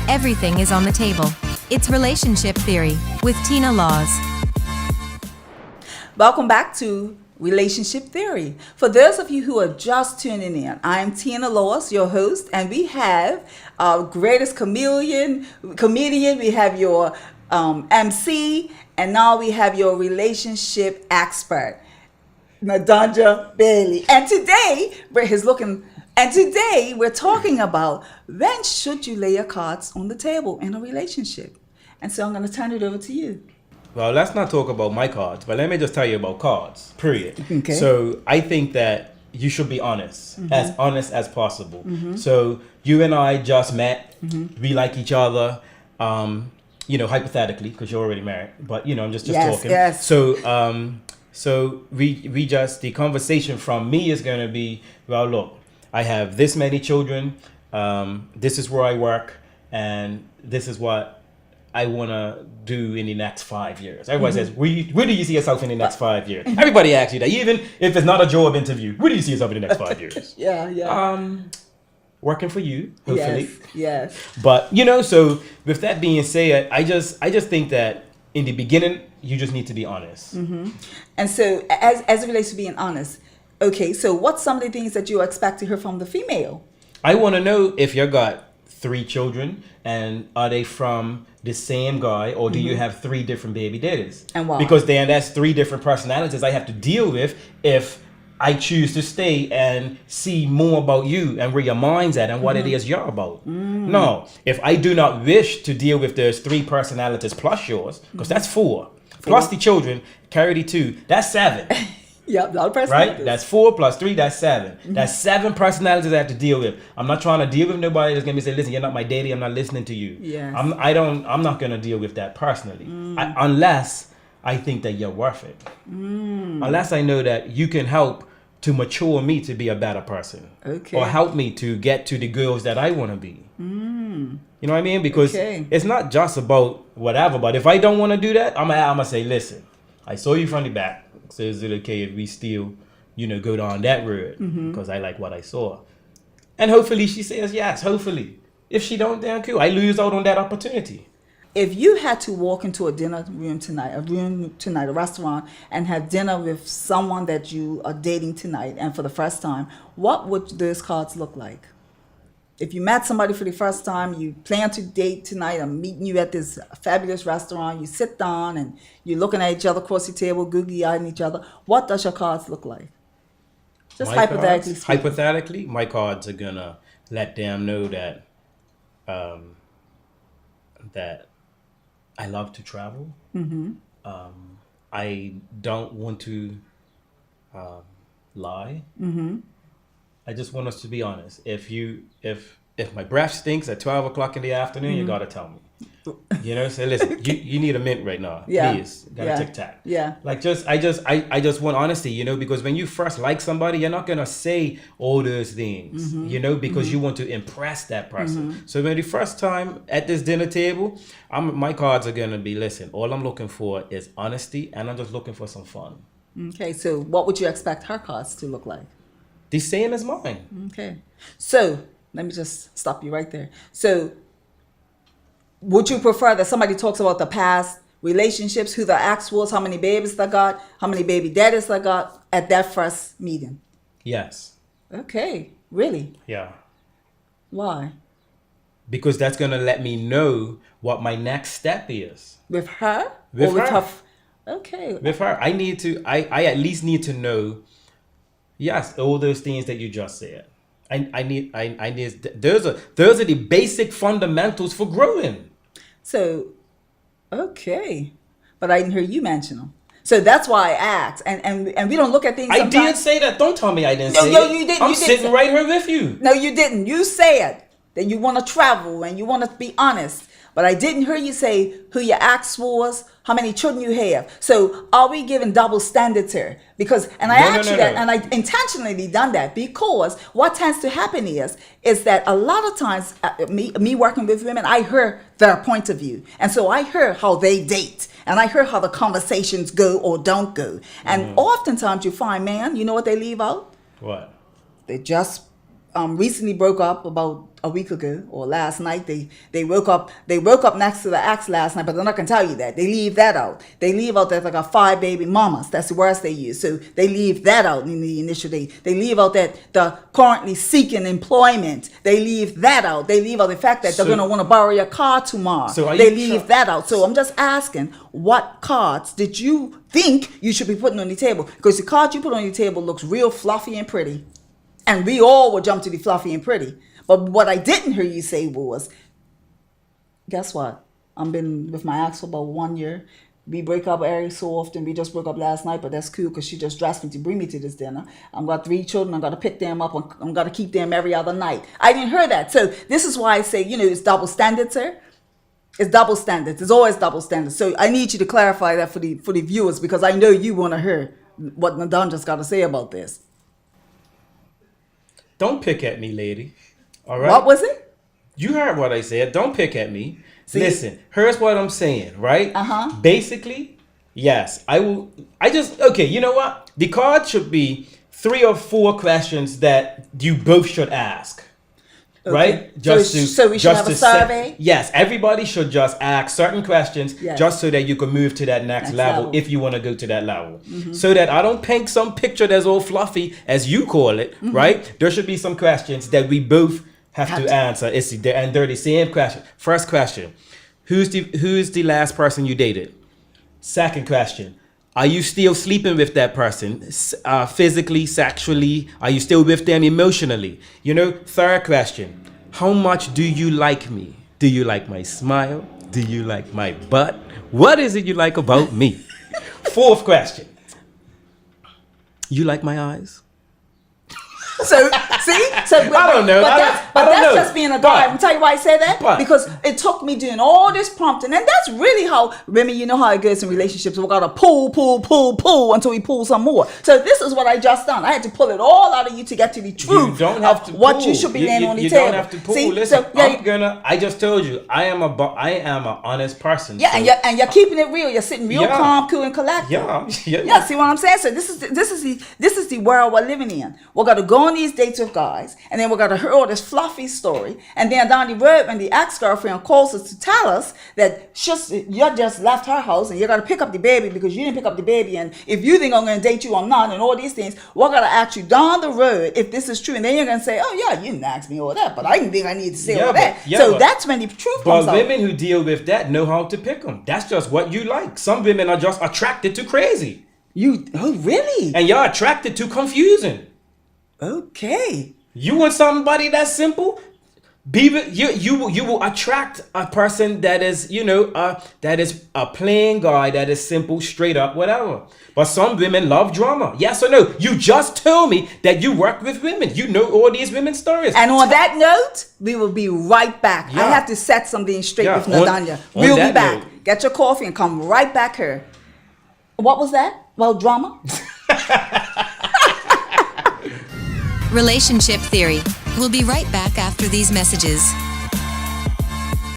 Everything is on the table. It's Relationship Theory with Tina Laws. Welcome back to Relationship Theory. For those of you who are just tuning in, I'm Tina Laws, your host, and we have our greatest comedian, we have your MC, and now we have your relationship expert, Nadanja Bailey. And today we're talking about when should you lay your cards on the table in a relationship. And so I'm going to turn it over to you. Well, let's not talk about my cards, but let me just tell you about cards, period. Okay. So I think that you should be honest as possible. So you and I just met, we like each other, hypothetically, because you're already married, but, I'm just talking. Yes. So the conversation from me is going to be, well, look, I have this many children, this is where I work, and this is what I want to do in the next 5 years. Everybody says, where do you see yourself in the next 5 years? Everybody asks you that, even if it's not a job interview. Where do you see yourself in the next 5 years? Working for you, hopefully. Yes. But, so with that being said, I just think that in the beginning, you just need to be honest. And so as it relates to being honest, okay, so what's some of the things that you expect to hear from the female? I want to know if you got 3 children, and are they from the same guy, or do you have 3 different baby daddies? And why? Because then that's 3 different personalities I have to deal with if I choose to stay and see more about you and where your mind's at and what it is you're about. No, if I do not wish to deal with those 3 personalities plus yours, because that's 4, plus the children, carry the 2, that's 7. Yep, all personalities. Right? That's 4 plus 3, that's 7. That's 7 personalities I have to deal with. I'm not trying to deal with nobody that's going to say, listen, you're not my daddy, I'm not listening to you. Yes. I'm not going to deal with that personally. Unless I think that you're worth it. Unless I know that you can help to mature me to be a better person. Okay. Or help me to get to the girls that I want to be. You know what I mean? Because it's not just about whatever, but if I don't want to do that, I'm going to say, listen, I saw you from the back. So is it okay if we still, go down that road? Because I like what I saw. And hopefully she says yes, hopefully. If she don't, then cool. I lose out on that opportunity. If you had to walk into a restaurant, and have dinner with someone that you are dating tonight and for the first time, what would those cards look like? If you met somebody for the first time, you plan to date tonight, I'm meeting you at this fabulous restaurant, you sit down and you're looking at each other across the table, googly-eyeing each other, what does your cards look like? Just hypothetically speaking. Hypothetically, my cards are going to let them know that that I love to travel. I don't want to lie. I just want us to be honest. If my breath stinks at 12 o'clock in the afternoon, you gotta tell me. Say, listen, you need a mint right now. Please. Gotta tic-tac. Yeah. I just want honesty, because when you first like somebody, you're not gonna say all those things, because you want to impress that person. So when the first time at this dinner table, my cards are gonna be, listen, all I'm looking for is honesty, and I'm just looking for some fun. Okay, so what would you expect her cards to look like? The same as mine. Okay. So let me just stop you right there. So would you prefer that somebody talks about the past relationships, who the ex was, how many babies they got, how many baby daddies they got at that first meeting? Yes. Okay. Really? Yeah. Why? Because that's going to let me know what my next step is. With her? With her. Okay. With her. I at least need to know, yes, all those things that you just said. I need those are the basic fundamentals for growing. So, okay. But I didn't hear you mention them. So that's why I asked. And we don't look at things sometimes. I did say that. Don't tell me I didn't say it. You didn't. I'm sitting right here with you. No, you didn't. You said that you want to travel and you want to be honest. But I didn't hear you say who your ex was, how many children you have. So are we giving double standards here? Because, and I asked you that, and I intentionally done that because what tends to happen is that a lot of times, me working with women, I hear their point of view. And so I hear how they date, and I hear how the conversations go or don't go. And oftentimes you find, man, you know what they leave out? What? They just recently broke up about a week ago or last night. They woke up next to the ex last night, but they're not gonna tell you that. They leave that out. They leave out that they got 5 baby mamas. That's the words they use. So they leave that out in the initial day. They leave out that the currently seeking employment. They leave that out. They leave out the fact that they're gonna want to borrow your car tomorrow. So they leave that out. So I'm just asking, what cards did you think you should be putting on the table? Because the card you put on your table looks real fluffy and pretty. And we all will jump to the fluffy and pretty. But what I didn't hear you say was, guess what? I've been with my ex for about 1 year. We break up every so often. We just broke up last night, but that's cool because she just dressed me to bring me to this dinner. I've got 3 children. I've got to pick them up. I'm going to keep them every other night. I didn't hear that. So this is why I say, it's double standards, sir. It's double standards. It's always double standards. So I need you to clarify that for the viewers, because I know you want to hear what Nadanja's got to say about this. Don't pick at me, lady. All right. What was it? You heard what I said. Don't pick at me. See? Listen, here's what I'm saying, right? Uh-huh. Basically, yes, okay, you know what? The card should be 3 or 4 questions that you both should ask. Okay. Right? So we should have a survey? Yes, everybody should just ask certain questions, Yes. just so that you can move to that next level if you want to go to that level. So that I don't paint some picture that's all fluffy, as you call it, right? There should be some questions that we both have to answer. And they're the same question. First question, who's the last person you dated? Second question, are you still sleeping with that person physically, sexually? Are you still with them emotionally? Third question, how much do you like me? Do you like my smile? Do you like my butt? What is it you like about me? Fourth question, you like my eyes? So, see? I don't know. But that's just being a guy. I'll tell you why I say that. Because it took me doing all this prompting. And that's really how, women, you know how it goes in relationships. We got to pull until we pull some more. So this is what I just done. I had to pull it all out of you to get to the truth. You don't have to what pull. you should be laying on the you table. You don't have to pull. See? Listen, So, yeah, I just told you, I am an honest person. Yeah, so. and you're keeping it real. You're sitting real calm, cool, and collected. Yeah. See what I'm saying? So this is the world we're living in. We're gonna go on these dates with guys, and then we're gonna hear all this fluffy story, and then down the road, when the ex-girlfriend calls us to tell us that you just left her house and you're gonna pick up the baby because you didn't pick up the baby, and if you think I'm gonna date you, I'm not, and all these things, we're gonna ask you down the road if this is true, and then you're gonna say, oh yeah, you didn't ask me all that, but I didn't think I need to say all that. So that's when the truth comes out. But women who deal with that know how to pick them. That's just what you like. Some women are just attracted to crazy. Oh really? And you're attracted to confusing. Okay. You want somebody that's simple? You will attract a person that is, that is a plain guy, that is simple, straight up, whatever. But some women love drama. Yes or no? You just told me that you work with women. You know all these women's stories. And on that note, we will be right back. I have to set something straight with Nadanya. We'll be back. Note. Get your coffee and come right back here. What was that? Well, drama? Relationship Theory. We'll be right back after these messages.